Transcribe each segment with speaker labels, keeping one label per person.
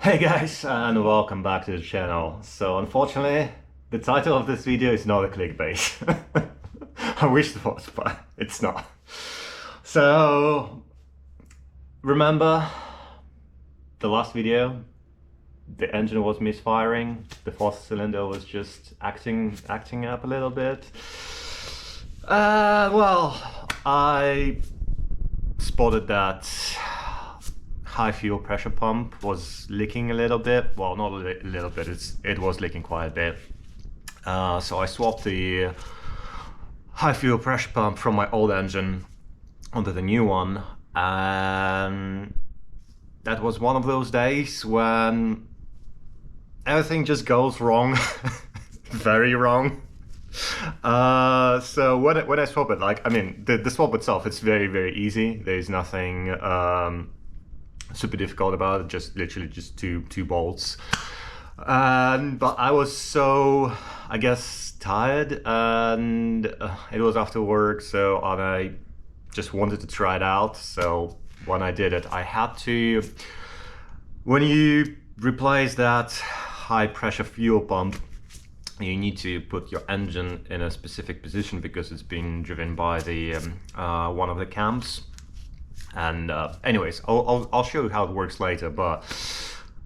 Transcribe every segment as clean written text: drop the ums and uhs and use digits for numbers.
Speaker 1: Hey guys, and welcome back to the channel. So unfortunately, the title of this video is not a clickbait. I wish it was, but it's not. So, remember the last video? The engine was misfiring, the fourth cylinder was just acting up a little bit. Well, I spotted that high fuel pressure pump was leaking a little bit. Well, not a little bit, it was leaking quite a bit. So I swapped the high fuel pressure pump from my old engine onto the new one, and that was one of those days when everything just goes wrong. Very wrong. So when I swap it, the swap itself, it's very easy. There's nothing super difficult about it, just literally just two bolts. But I was so, I guess, tired, and it was after work, so I just wanted to try it out. So when I did it, I had to, when you replace that high pressure fuel pump, you need to put your engine in a specific position because it's being driven by the one of the cams. And anyways, I'll show you how it works later, but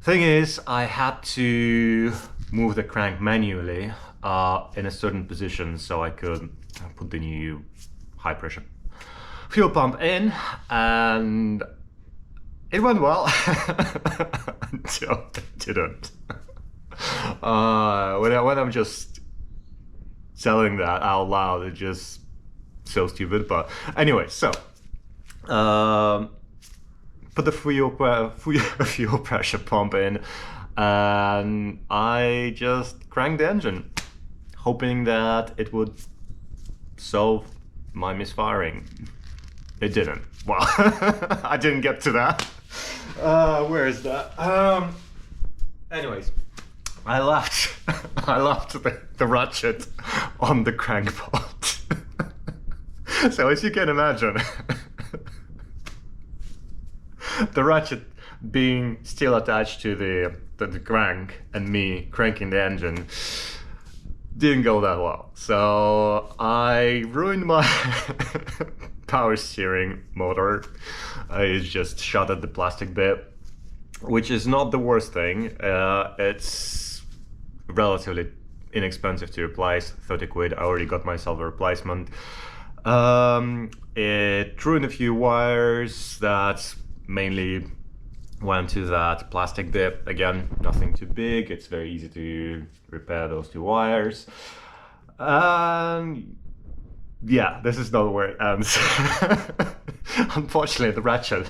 Speaker 1: thing is, I had to move the crank manually in a certain position so I could put the new high pressure fuel pump in, and it went well until it didn't. When I'm just telling that out loud, it's just so stupid. But anyway, so put the fuel pressure pump in, and I just cranked the engine, hoping that it would solve my misfiring. It didn't. Well, I didn't get to that. Where is that? Anyways, I left the ratchet on the crank pot. So as you can imagine, the ratchet being still attached to the crank and me cranking the engine didn't go that well. So I ruined my power steering motor. I just shot at the plastic bit, which is not the worst thing. It's relatively inexpensive to replace, 30 quid. I already got myself a replacement. It ruined a few wires that mainly went to that plastic bit. Again, nothing too big, it's very easy to repair those two wires. Yeah, this is not where it ends. Unfortunately, the ratchet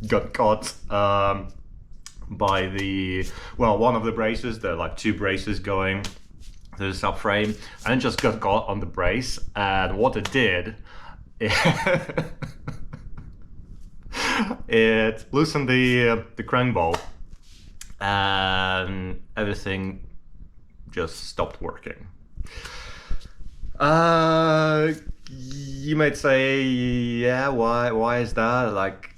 Speaker 1: got caught by one of the braces. There are like two braces going to the subframe, and it just got caught on the brace, and what it did, it loosened the crank bolt, and everything just stopped working. You might say, yeah, why is that? Like,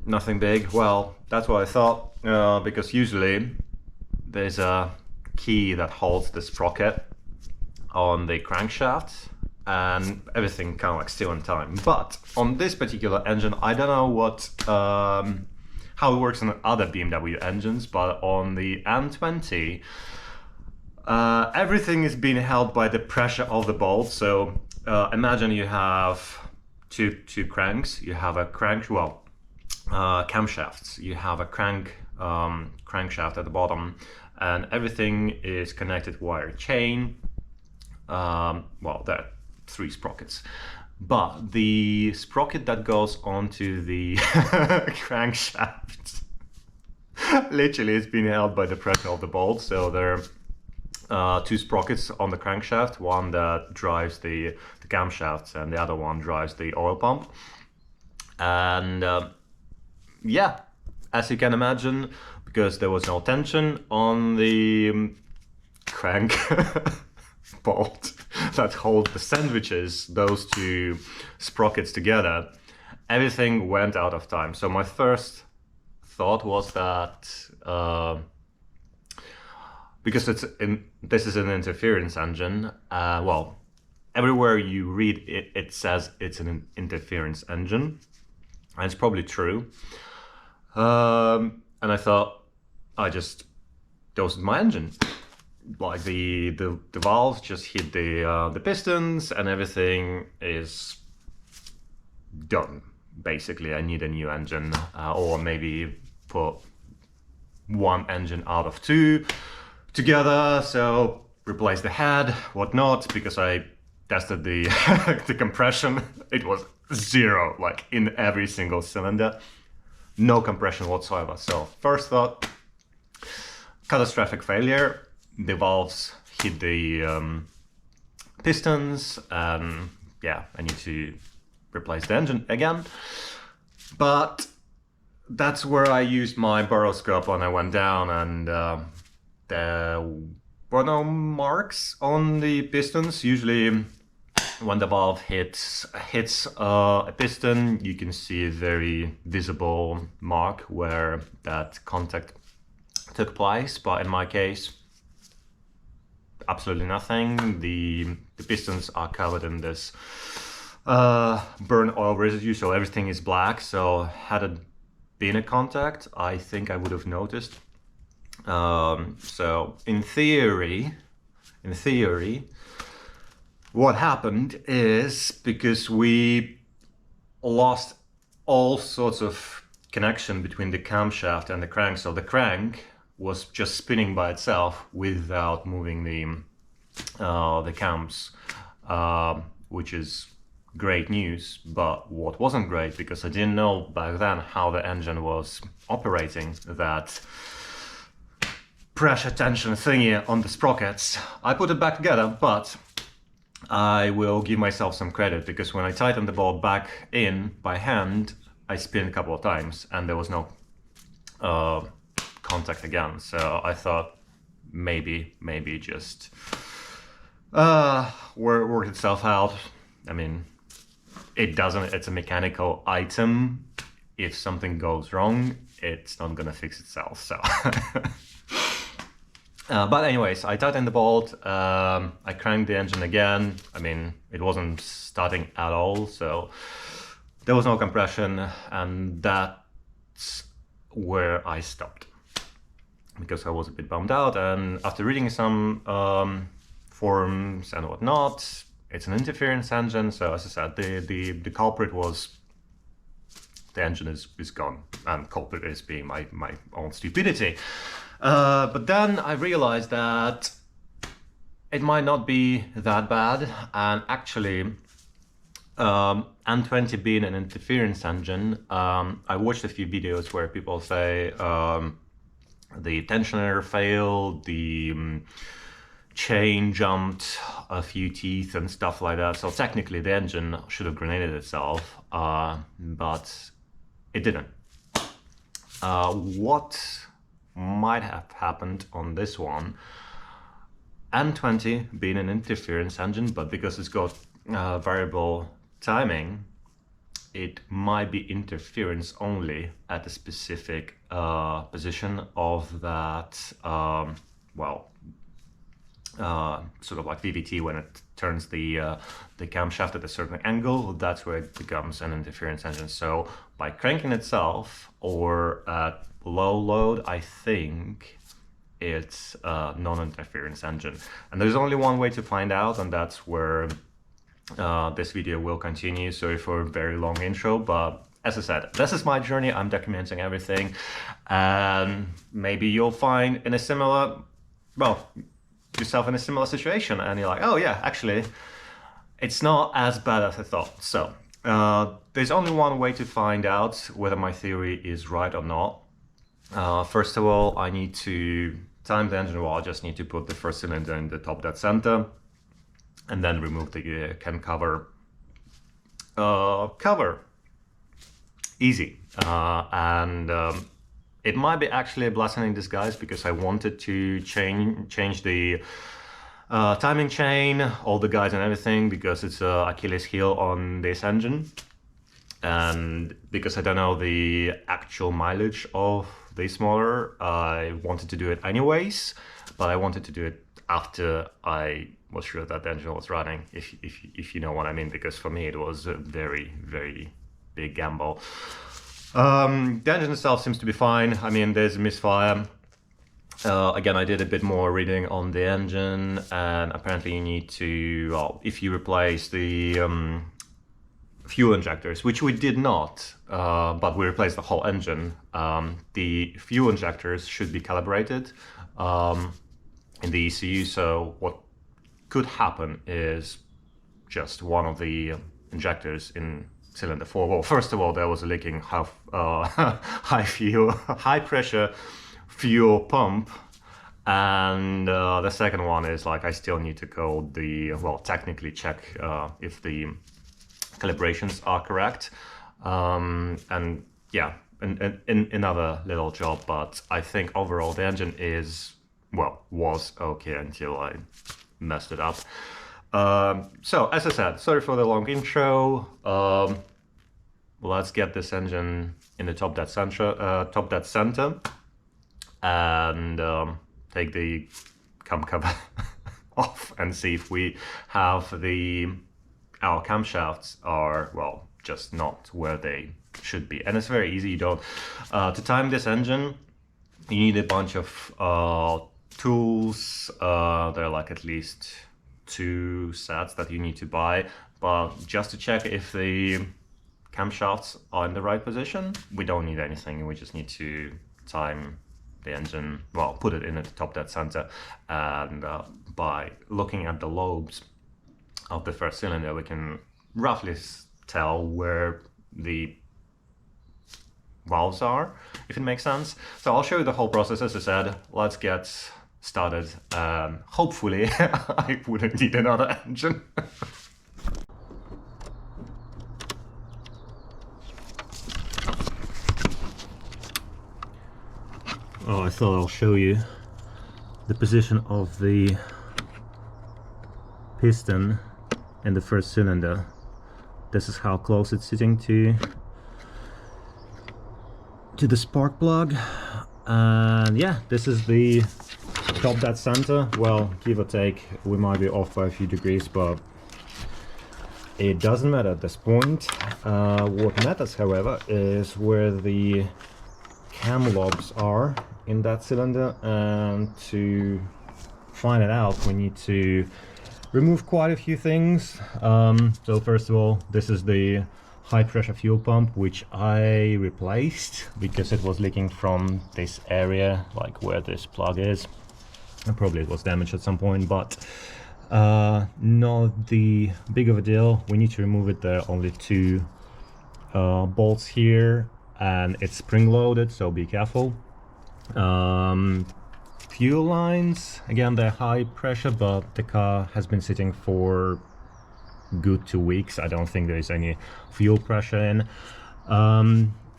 Speaker 1: nothing big. Well, that's what I thought, because usually there's a key that holds the sprocket on the crankshaft, and everything kind of like still in time. But on this particular engine, I don't know what how it works on other BMW engines, but on the M20, everything is being held by the pressure of the bolt. So imagine you have two cranks. You have a camshafts. You have a crankshaft at the bottom, and everything is connected wire chain. Well, there are 3 sprockets, but the sprocket that goes onto the crankshaft literally is being held by the pressure of the bolt. So there are 2 sprockets on the crankshaft, one that drives the camshafts and the other one drives the oil pump. And yeah, as you can imagine, because there was no tension on the crank bolt that hold the sandwiches, those 2 sprockets together, everything went out of time. So my first thought was that because this is an interference engine, well, everywhere you read it, it says it's an interference engine, and it's probably true. And I thought, I just dosed my engine. Like the valves just hit the pistons and everything is done. Basically, I need a new engine, or maybe put one engine out of two together, so replace the head, whatnot, because I tested the the compression. It was zero, like in every single cylinder, no compression whatsoever. So first thought, catastrophic failure. The valves hit the pistons, and yeah, I need to replace the engine again. But that's where I used my baroscope when I went down, and there were no marks on the pistons. Usually when the valve hits a piston, you can see a very visible mark where that contact took place, but in my case, absolutely nothing. The pistons are covered in this burn oil residue, so everything is black. So had it been a contact, I think I would have noticed. So in theory, what happened is, because we lost all sorts of connection between the camshaft and the crank, so the crank was just spinning by itself without moving the cams, which is great news. But what wasn't great, because I didn't know back then how the engine was operating, that pressure tension thingy on the sprockets. I put it back together, but I will give myself some credit, because when I tightened the bolt back in by hand, I spin a couple of times and there was no contact again. So I thought maybe just work itself out. I mean, it doesn't, it's a mechanical item. If something goes wrong, it's not gonna fix itself, so. But anyways, I tightened the bolt, I cranked the engine again. I mean, it wasn't starting at all, so there was no compression, and that's where I stopped, because I was a bit bummed out. And after reading some forums and whatnot, it's an interference engine, so as I said, the culprit was, the engine is gone, and culprit is being my own stupidity. But then I realized that it might not be that bad, and actually N20 being an interference engine, I watched a few videos where people say the tensioner failed, the chain jumped a few teeth and stuff like that. So technically the engine should have grenaded itself, but it didn't. What might have happened on this one, N20 being an interference engine, but because it's got variable timing, it might be interference only at a specific position of that, sort of like VVT, when it turns the camshaft at a certain angle, that's where it becomes an interference engine. So by cranking itself or at low load, I think it's a non-interference engine. And there's only one way to find out, and that's where this video will continue. Sorry for a very long intro, but as I said, this is my journey. I'm documenting everything, and maybe you'll find in a similar, well, yourself in a similar situation, and you're like, oh yeah, actually, it's not as bad as I thought. So there's only one way to find out whether my theory is right or not. First of all, I need to time the engine. Well, I just need to put the first cylinder in the top dead center, and then remove the cam cover. Easy. It might be actually a blessing in disguise, because I wanted to change the timing chain, all the guides and everything, because it's Achilles heel on this engine. and because I don't know the actual mileage of the smaller, I wanted to do it anyways, but I wanted to do it after I was sure that the engine was running, if you know what I mean, because for me it was a very, very big gamble. The engine itself seems to be fine. I mean, there's a misfire. Again, I did a bit more reading on the engine, and apparently you need to, well, if you replace the fuel injectors, which we did not, but we replaced the whole engine, the fuel injectors should be calibrated in the ECU. So what could happen is just one of the injectors in cylinder 4. Well, first of all, there was a leaking high pressure fuel pump, and the second one is like I still need to code the, well, technically check if the calibrations are correct, and yeah, another little job, but I think overall the engine is, well, was okay until I messed it up. So as I said, sorry for the long intro. Let's get this engine in the top dead center, and take the cam cover off and see if we have our camshafts are, well, just not where they should be. And it's very easy. You don't to time this engine, you need a bunch of tools. There are like at least 2 sets that you need to buy, but just to check if the camshafts are in the right position, we don't need anything. We just need to time the engine, well, put it in at the top dead center, and by looking at the lobes of the first cylinder, we can roughly tell where the valves are, if it makes sense. So I'll show you the whole process. As I said, let's get started. Hopefully I wouldn't need another engine. Oh, I thought I'll show you the position of the piston in the first cylinder. This is how close it's sitting to the spark plug, and yeah, this is the top dead center. Well, give or take, we might be off by a few degrees, but it doesn't matter at this point. What matters, however, is where the cam lobes are in that cylinder, and to find it out we need to remove quite a few things. So first of all, this is the high pressure fuel pump, which I replaced because it was leaking from this area, like where this plug is, and probably it was damaged at some point, but not the big of a deal. We need to remove it. There are only 2 bolts here, and it's spring loaded, so be careful. Fuel lines, again, they're high pressure, but the car has been sitting for good 2 weeks. I don't think there is any fuel pressure in.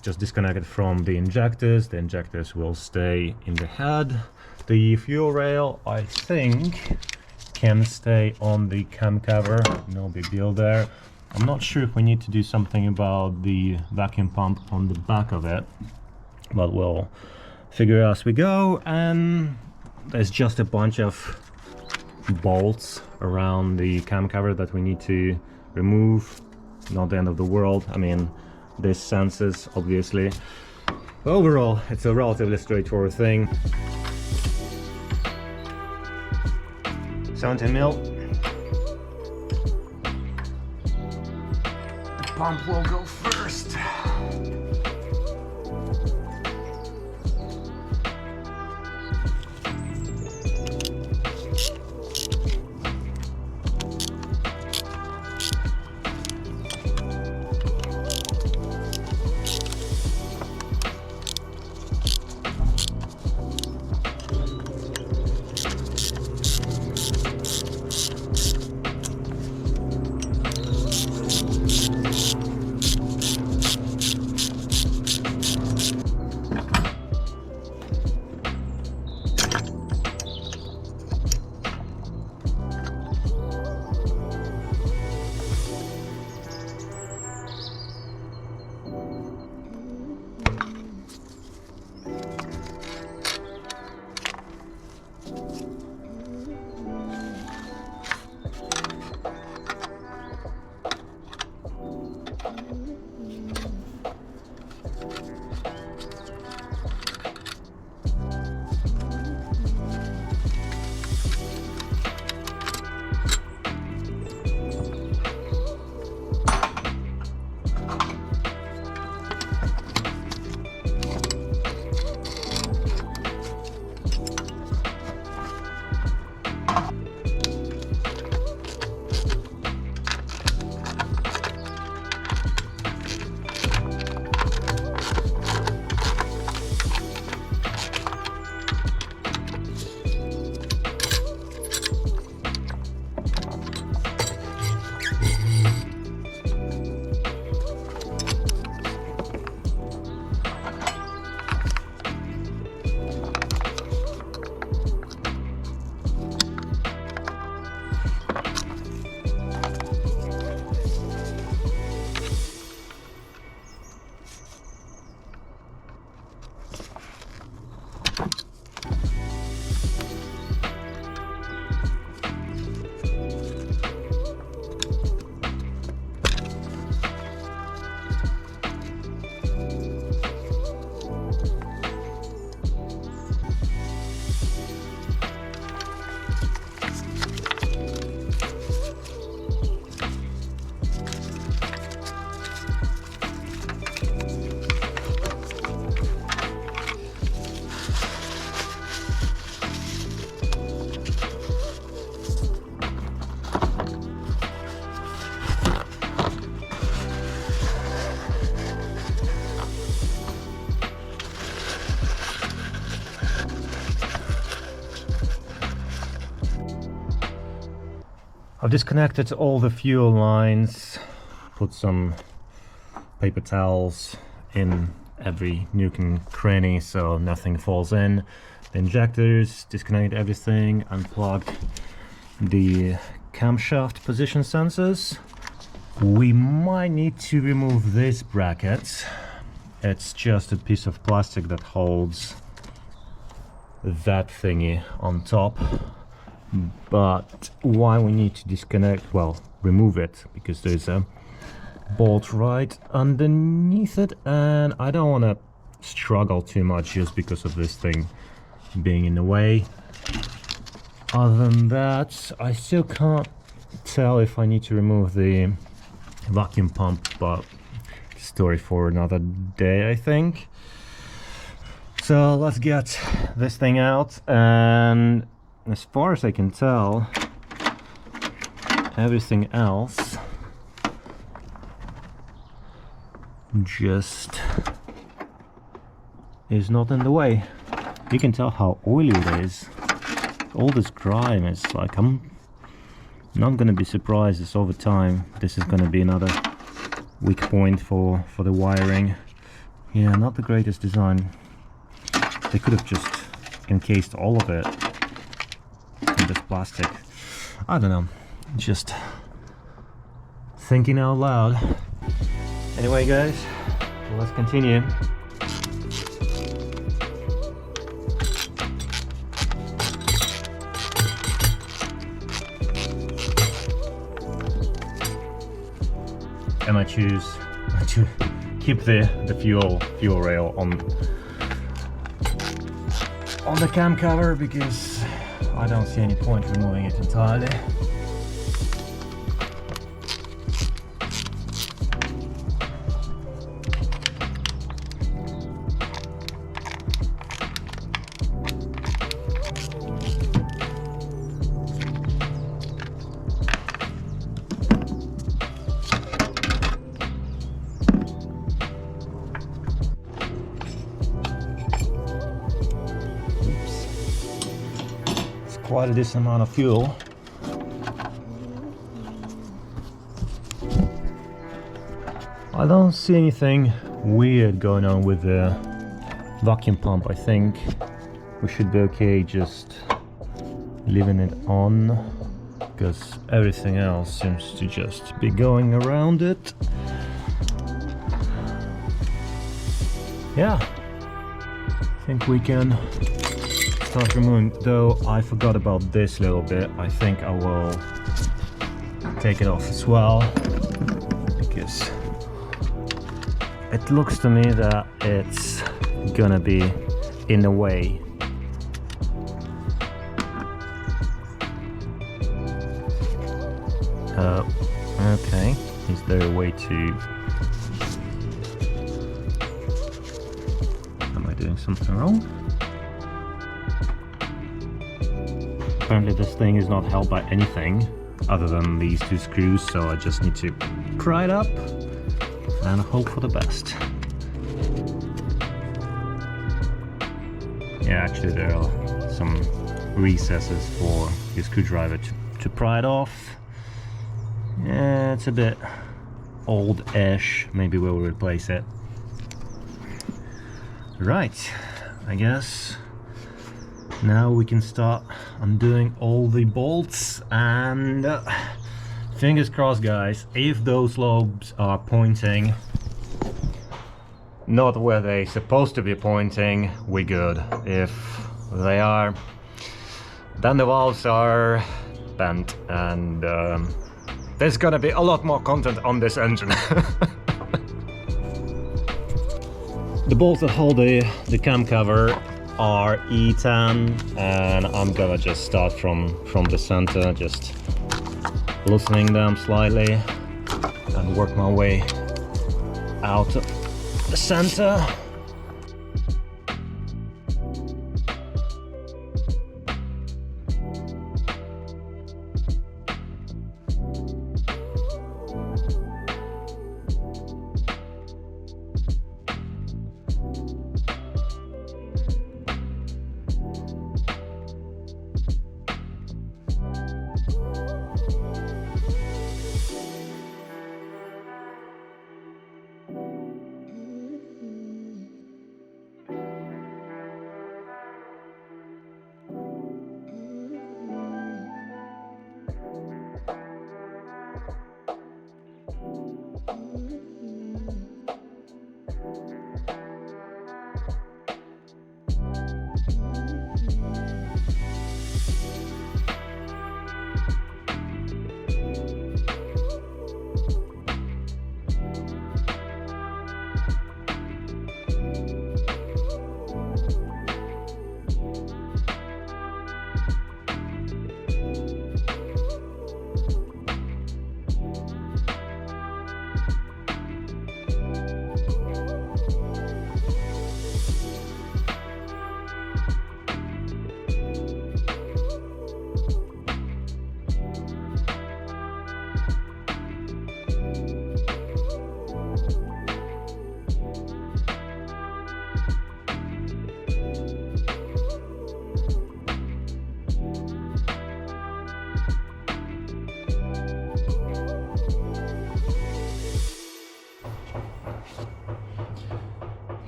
Speaker 1: Just disconnected from the injectors. The injectors will stay in the head. The fuel rail, I think, can stay on the cam cover, no big deal there. I'm not sure if we need to do something about the vacuum pump on the back of it, but we'll figure as we go. And there's just a bunch of bolts around the cam cover that we need to remove. Not the end of the world. I mean, this senses, obviously. Overall, it's a relatively straightforward thing. 17mm. Pump will go first. I've disconnected all the fuel lines, put some paper towels in every nook and cranny so nothing falls in. The injectors, disconnect everything, unplug the camshaft position sensors. We might need to remove this bracket. It's just a piece of plastic that holds that thingy on top. But why we need to disconnect, well, remove it, because there's a bolt right underneath it, and I don't want to struggle too much just because of this thing being in the way. Other than that, I still can't tell if I need to remove the vacuum pump, but story for another day, I think. So let's get this thing out, and as far as I can tell, everything else just is not in the way. You can tell how oily it is. All this grime is like, I'm not gonna be surprised if over time this is gonna be another weak point for the wiring. Yeah, not the greatest design. They could have just encased all of it in this plastic. I don't know, just thinking out loud. Anyway guys, let's continue. And I choose to keep the fuel rail on the cam cover because I don't see any point removing it entirely. Quite a decent amount of fuel. I don't see anything weird going on with the vacuum pump. I think we should be okay just leaving it on because everything else seems to just be going around it. Yeah, I think we can start removing, though I forgot about this little bit. I think I will take it off as well because it looks to me that it's gonna be in the way. Okay, is there a way to... Am I doing something wrong? Apparently this thing is not held by anything other than these two screws, so I just need to pry it up and hope for the best. Yeah, actually there are some recesses for your screwdriver to pry it off. Yeah, it's a bit old-ish. Maybe we'll replace it. Right, I guess now we can start undoing all the bolts, and fingers crossed guys, if those lobes are pointing not where they're supposed to be pointing, we're good. If they are, then the valves are bent, and there's gonna be a lot more content on this engine. The bolts that hold the cam cover are E10, and I'm gonna just start from the center, just loosening them slightly and work my way out of the center.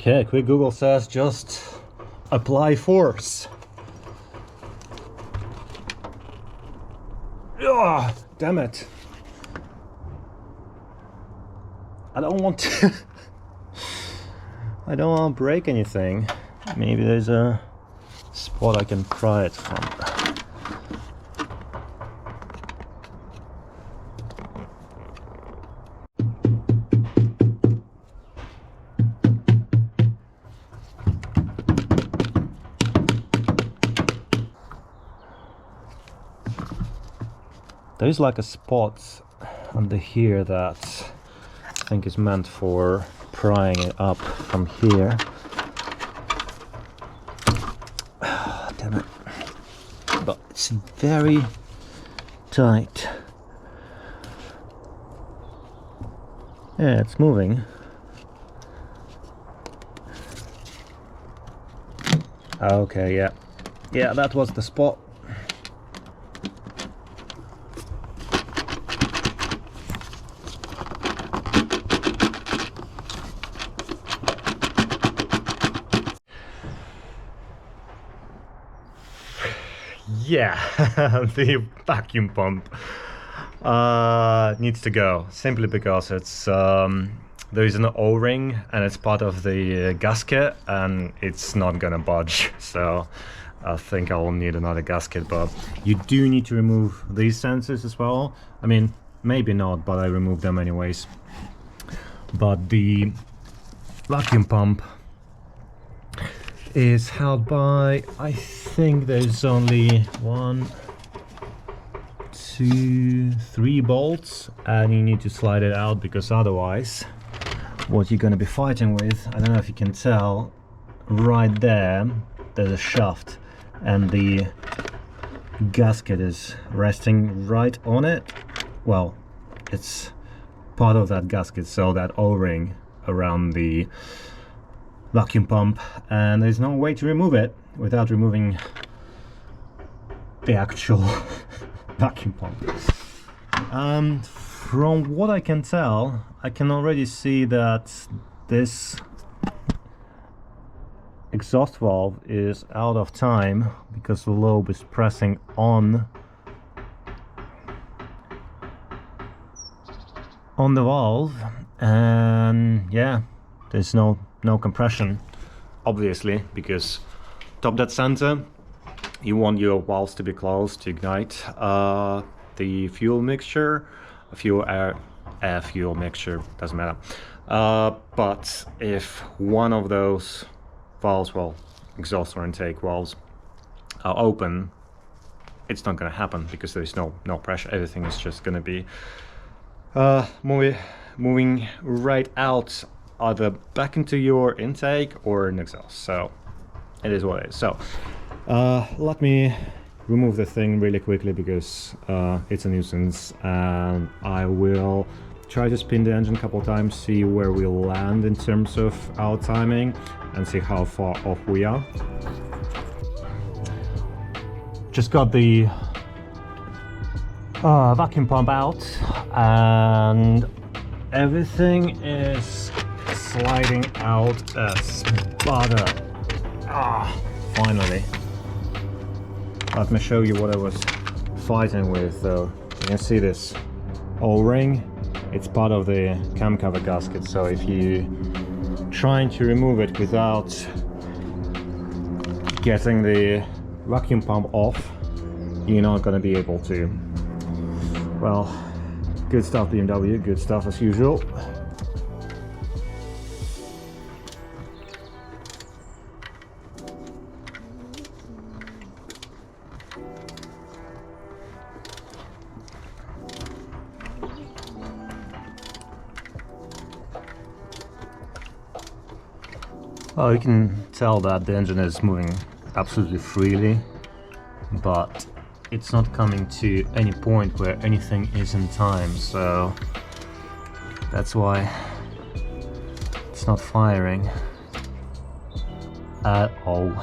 Speaker 1: Okay, quick Google says just apply force. Oh, damn it. I don't want to I don't want to break anything. Maybe there's a spot I can pry it from. There's like a spot under here that I think is meant for prying it up from here. Oh, damn it. But it's very tight. Yeah, it's moving. Okay, yeah. Yeah, that was the spot. Yeah, the vacuum pump needs to go, simply because it's there is an O-ring and it's part of the gasket and it's not gonna budge, so I think I will need another gasket. But you do need to remove these sensors as well. I mean, maybe not, but I removed them anyways. But the vacuum pump is held by, I think there's only 1, 2, 3 bolts, and you need to slide it out, because otherwise what you're going to be fighting with, I don't know if you can tell, right there there's a shaft and the gasket is resting right on it. Well, it's part of that gasket, so that O-ring around the vacuum pump, and there's no way to remove it without removing the actual vacuum pump. From what I can tell, I can already see that this exhaust valve is out of time because the lobe is pressing on the valve, and yeah, there's no compression, obviously, because top dead center you want your valves to be closed to ignite the fuel mixture, air fuel mixture, doesn't matter. But if one of those valves, well, exhaust or intake valves, are open, it's not going to happen because there's no pressure. Everything is just going to be moving right out, either back into your intake or an exhaust. So it is what it is. So let me remove the thing really quickly because it's a nuisance, and I will try to spin the engine a couple of times, see where we land in terms of our timing, and see how far off we are. Just got the vacuum pump out, and everything is sliding out as butter. Finally. Let me show you what I was fighting with though. You can see this O-ring. It's part of the cam cover gasket, so if you trying to remove it without getting the vacuum pump off, you're not going to be able to. Well, good stuff BMW, good stuff as usual. Well, you can tell that the engine is moving absolutely freely, but it's not coming to any point where anything is in time, so that's why it's not firing at all.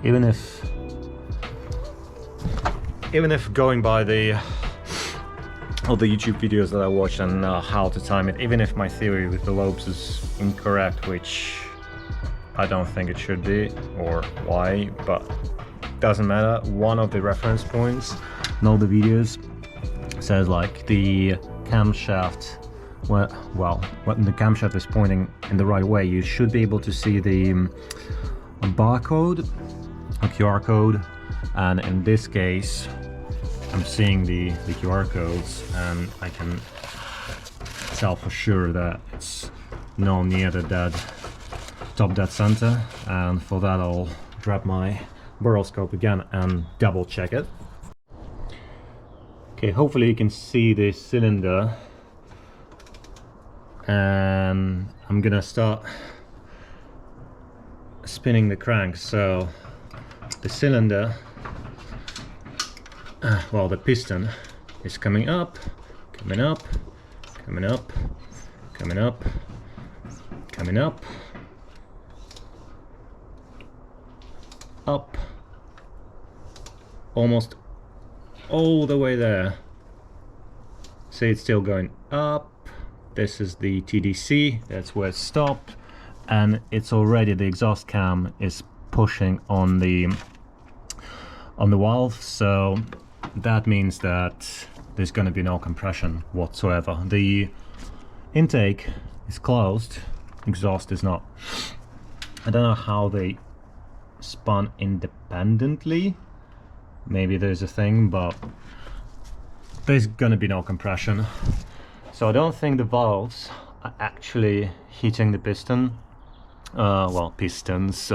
Speaker 1: Even if going by the all the YouTube videos that I watched on how to time it, even if my theory with the lobes is incorrect, which I don't think it should be, or why, but doesn't matter. One of the reference points in all the videos says like the camshaft, when the camshaft is pointing in the right way, you should be able to see the barcode, a QR code, and in this case I'm seeing the QR codes, and I can tell for sure that it's no near the top dead center, and for that I'll grab my borescope again and double check it. Okay, hopefully you can see the cylinder, and I'm gonna start spinning the crank. So the cylinder, well, the piston is coming up, coming up, coming up, coming up, coming up, up, almost all the way there. See, it's still going up. This is the TDC, that's where it stopped, and it's already, the exhaust cam is pushing on the valve, so that means that there's going to be no compression whatsoever. The intake is closed, exhaust is not. I don't know how they spun independently, maybe there's a thing, but there's gonna be no compression. So I don't think the valves are actually hitting the piston, well, pistons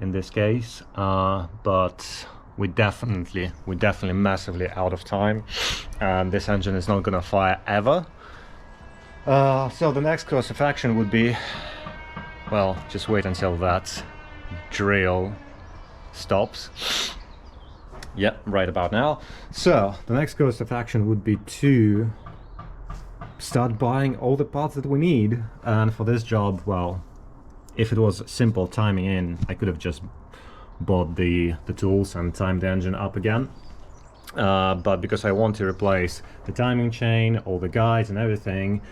Speaker 1: in this case, but we're definitely massively out of time, and this engine is not gonna fire ever. So the next course of action would be, well, just wait until that drill stops. Yeah, right about now. So the next course of action would be to start buying all the parts that we need, and for this job, well, if it was simple timing in, I could have just bought the tools and timed the engine up again, but because I want to replace the timing chain, all the guides and everything,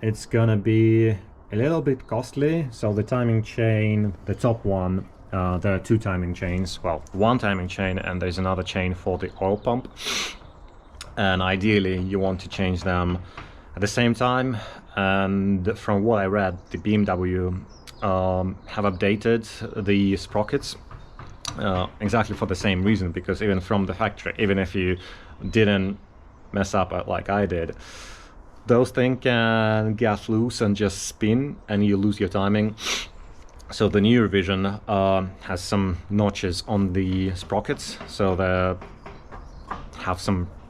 Speaker 1: it's gonna be a little bit costly. So the timing chain, the top one, there are two timing chains, well, one timing chain, and there's another chain for the oil pump, and ideally you want to change them at the same time. And from what I read, the BMW have updated the sprockets exactly for the same reason, because even from the factory, even if you didn't mess up like I did, those things can get loose and just spin and you lose your timing. So the new revision has some notches on the sprockets, so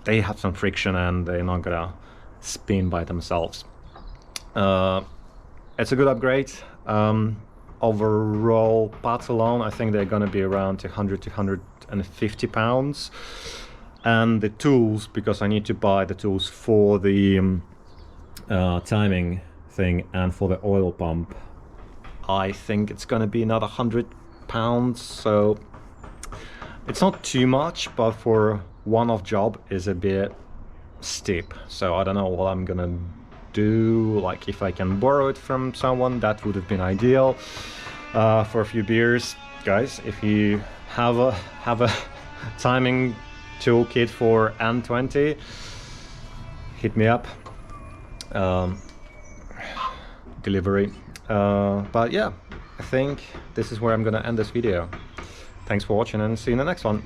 Speaker 1: they have some friction and they're not gonna spin by themselves. It's a good upgrade. Overall parts alone, I think they're gonna be around 100 to 150 pounds. And the tools, because I need to buy the tools for the timing thing and for the oil pump, I think it's gonna be another 100 pounds. So it's not too much, but for one-off job is a bit steep. So I don't know what I'm gonna do. Like, if I can borrow it from someone, that would have been ideal for a few beers. Guys, if you have a timing toolkit for N20, hit me up. Delivery. But yeah, I think this is where I'm gonna end this video. Thanks for watching, and see you in the next one.